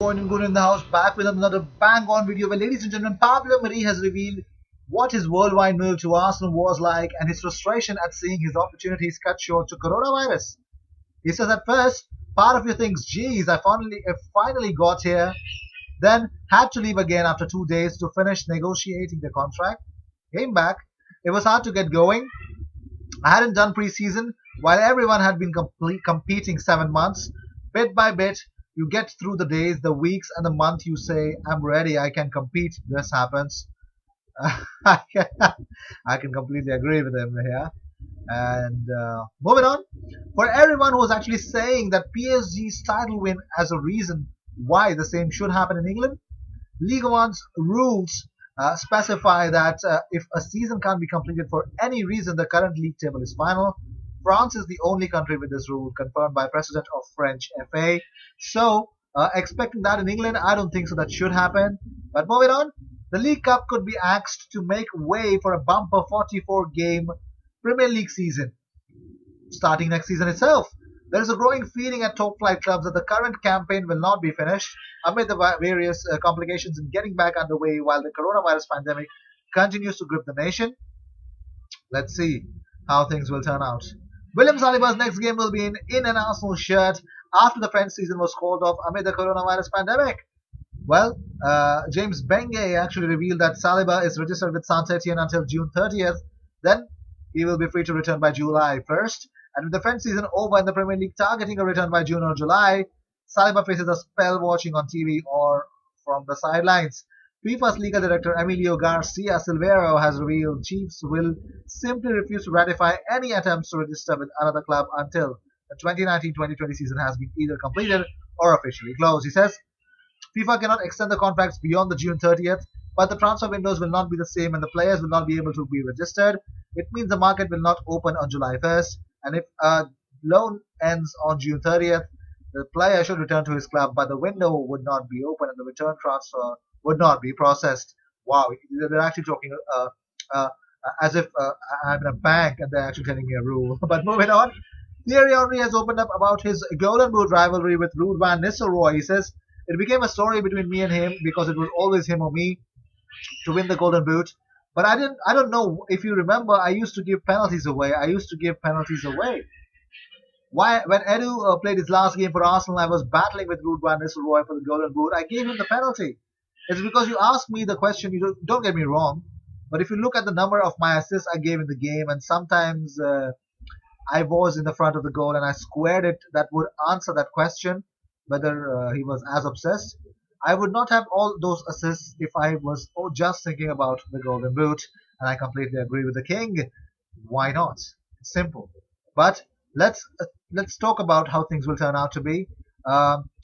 And good in the house, back with another bang on video where, ladies and gentlemen, Pablo Mari has revealed what his worldwide move to Arsenal was like and his frustration at seeing his opportunities cut short to coronavirus. He says, at first, part of you thinks, geez, I finally got here, then had to leave again after 2 days to finish negotiating the contract. Came back. It was hard to get going. I hadn't done preseason while everyone had been competing 7 months. Bit by bit, you get through the days, the weeks, and the month you say, I'm ready, I can compete. This happens. I can completely agree with him here. And moving on, for everyone who was actually saying that PSG's title win as a reason why the same should happen in England, Ligue 1's rules specify that if a season can't be completed for any reason, the current league table is final. France is the only country with this rule, confirmed by President of French FA. So, expecting that in England, I don't think so. That should happen. But moving on, the League Cup could be asked to make way for a bumper 44-game Premier League season starting next season itself. There is a growing feeling at top-flight clubs that the current campaign will not be finished amid the various complications in getting back underway while the coronavirus pandemic continues to grip the nation. Let's see how things will turn out. William Saliba's next game will be in an Arsenal shirt after the French season was called off amid the coronavirus pandemic. Well, James Benge actually revealed that Saliba is registered with Saint-Etienne until June 30th. Then he will be free to return by July 1st. And with the French season over and the Premier League targeting a return by June or July, Saliba faces a spell watching on TV or from the sidelines. FIFA's legal director Emilio Garcia Silveiro has revealed Chiefs will simply refuse to ratify any attempts to register with another club until the 2019-2020 season has been either completed or officially closed. He says FIFA cannot extend the contracts beyond the June 30th, but the transfer windows will not be the same and the players will not be able to be registered. It means the market will not open on July 1st, and if a loan ends on June 30th, the player should return to his club, but the window would not be open and the return transfer would not be processed. Wow, they're actually talking uh, as if I'm in a bank and they're actually telling me a rule. But moving on, Thierry Henry has opened up about his Golden Boot rivalry with Ruud van Nistelrooy. He says, it became a story between me and him because it was always him or me to win the Golden Boot. But I don't know if you remember, I used to give penalties away. Why, when Edu played his last game for Arsenal, I was battling with Ruud van Nistelrooy for the Golden Boot. I gave him the penalty. It's because you asked me the question. You don't get me wrong, but if you look at the number of my assists I gave in the game, and sometimes I was in the front of the goal and I squared it, that would answer that question whether he was as obsessed. I would not have all those assists if I was just thinking about the Golden Boot, and I completely agree with the king. Why not? It's simple. But let's talk about how things will turn out to be.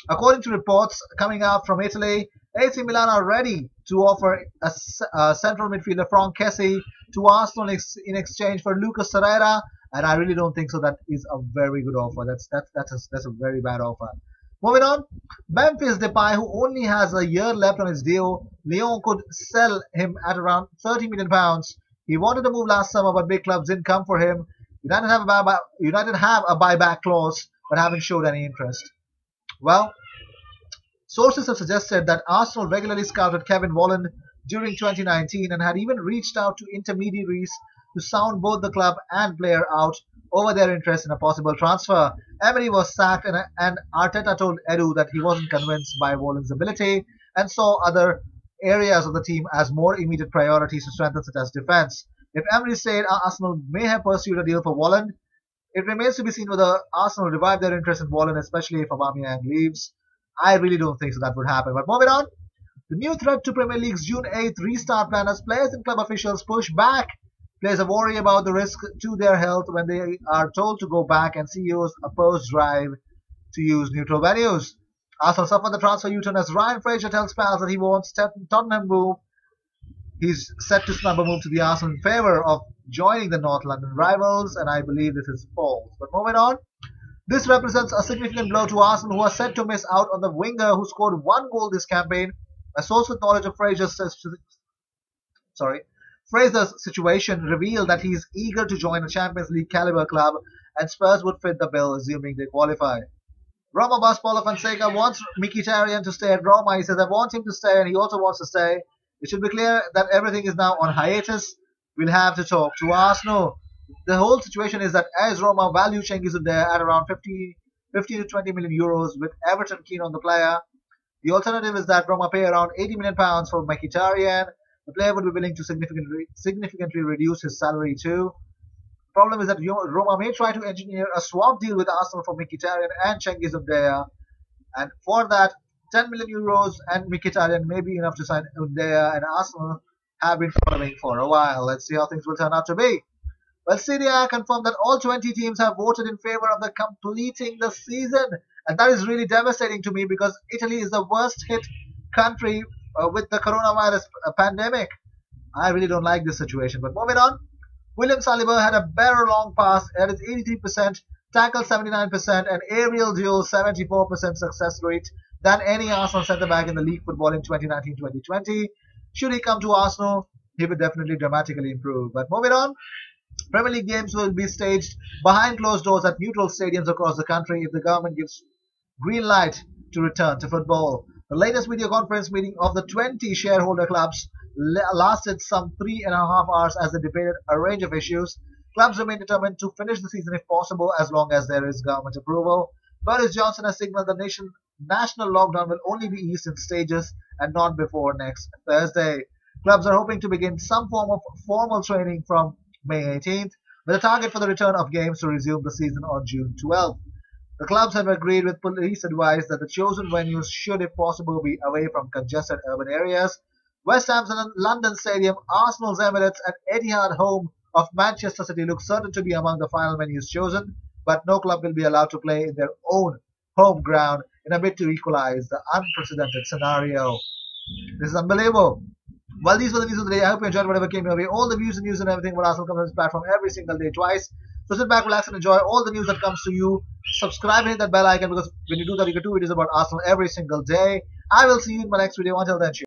According to reports coming out from Italy, AC Milan are ready to offer a central midfielder Franck Kessie to Arsenal in exchange for Lucas Torreira, and I really don't think so. That is a very good offer. That's a very bad offer. Moving on, Memphis Depay, who only has a year left on his deal, Lyon could sell him at around £30 million. He wanted to move last summer, but big clubs didn't come for him. United have a buyback clause, but haven't showed any interest. Well, sources have suggested that Arsenal regularly scouted Kevin Volland during 2019 and had even reached out to intermediaries to sound both the club and player out over their interest in a possible transfer. Emery was sacked and Arteta told Edu that he wasn't convinced by Volland's ability and saw other areas of the team as more immediate priorities to strengthen such as defence. If Emery stayed, Arsenal may have pursued a deal for Volland. It remains to be seen whether Arsenal revive their interest in Volland, especially if Aubameyang leaves. I really don't think so that would happen. But moving on, the new threat to Premier League's June 8th restart plan as players and club officials push back. Players are worried about the risk to their health when they are told to go back, and CEOs oppose drive to use neutral venues. Arsenal suffered the transfer U-turn as Ryan Fraser tells pals that he wants Tottenham move. He's set to snub a move to the Arsenal in favour of joining the North London rivals, and I believe this is false. But moving on, this represents a significant blow to Arsenal, who are set to miss out on the winger who scored one goal this campaign. A source with knowledge of Fraser's situation revealed that he is eager to join a Champions League caliber club, and Spurs would fit the bill assuming they qualify. Roma boss Paulo Fonseca wants Mkhitaryan to stay at Roma. He says, I want him to stay, and he also wants to stay. It should be clear that everything is now on hiatus. We'll have to talk to Arsenal. The whole situation is that AS Roma value Cengiz there at around 50 to 20 million euros, with Everton keen on the player. The alternative is that Roma pay around 80 million pounds for Mkhitaryan. The player would be willing to significantly reduce his salary too. Problem is that Roma may try to engineer a swap deal with Arsenal for Mkhitaryan and Cengiz Undea, and for that, 10 million euros and Mkhitaryan may be enough to sign Undea, and Arsenal have been following for a while. Let's see how things will turn out to be. Well, Serie A confirmed that all 20 teams have voted in favor of the completing the season, and that is really devastating to me because Italy is the worst hit country with the coronavirus pandemic. I really don't like this situation. But moving on, William Saliba had a better long pass at his 83%, tackle 79%, and aerial duel 74% success rate than any Arsenal centre back in the league football in 2019-2020. Should he come to Arsenal, he would definitely dramatically improve. But moving on, Premier League games will be staged behind closed doors at neutral stadiums across the country if the government gives green light to return to football. The latest video conference meeting of the 20 shareholder clubs lasted some 3.5 hours as they debated a range of issues. Clubs remain determined to finish the season if possible as long as there is government approval. Boris Johnson has signaled the national lockdown will only be eased in stages and not before next Thursday. Clubs are hoping to begin some form of formal training from May 18th, with a target for the return of games to resume the season on June 12th. The clubs have agreed with police advice that the chosen venues should, if possible, be away from congested urban areas. West Ham's London Stadium, Arsenal's Emirates, and Etihad home of Manchester City look certain to be among the final venues chosen, but no club will be allowed to play in their own home ground in a bid to equalize the unprecedented scenario. This is unbelievable. Well, these were the views of the day. I hope you enjoyed whatever came your way. All the views and news and everything about Arsenal comes on this platform every single day, twice. So sit back, relax, and enjoy all the news that comes to you. Subscribe and hit that bell icon because when you do that, you get 2 videos about Arsenal every single day. I will see you in my next video. Until then, cheers.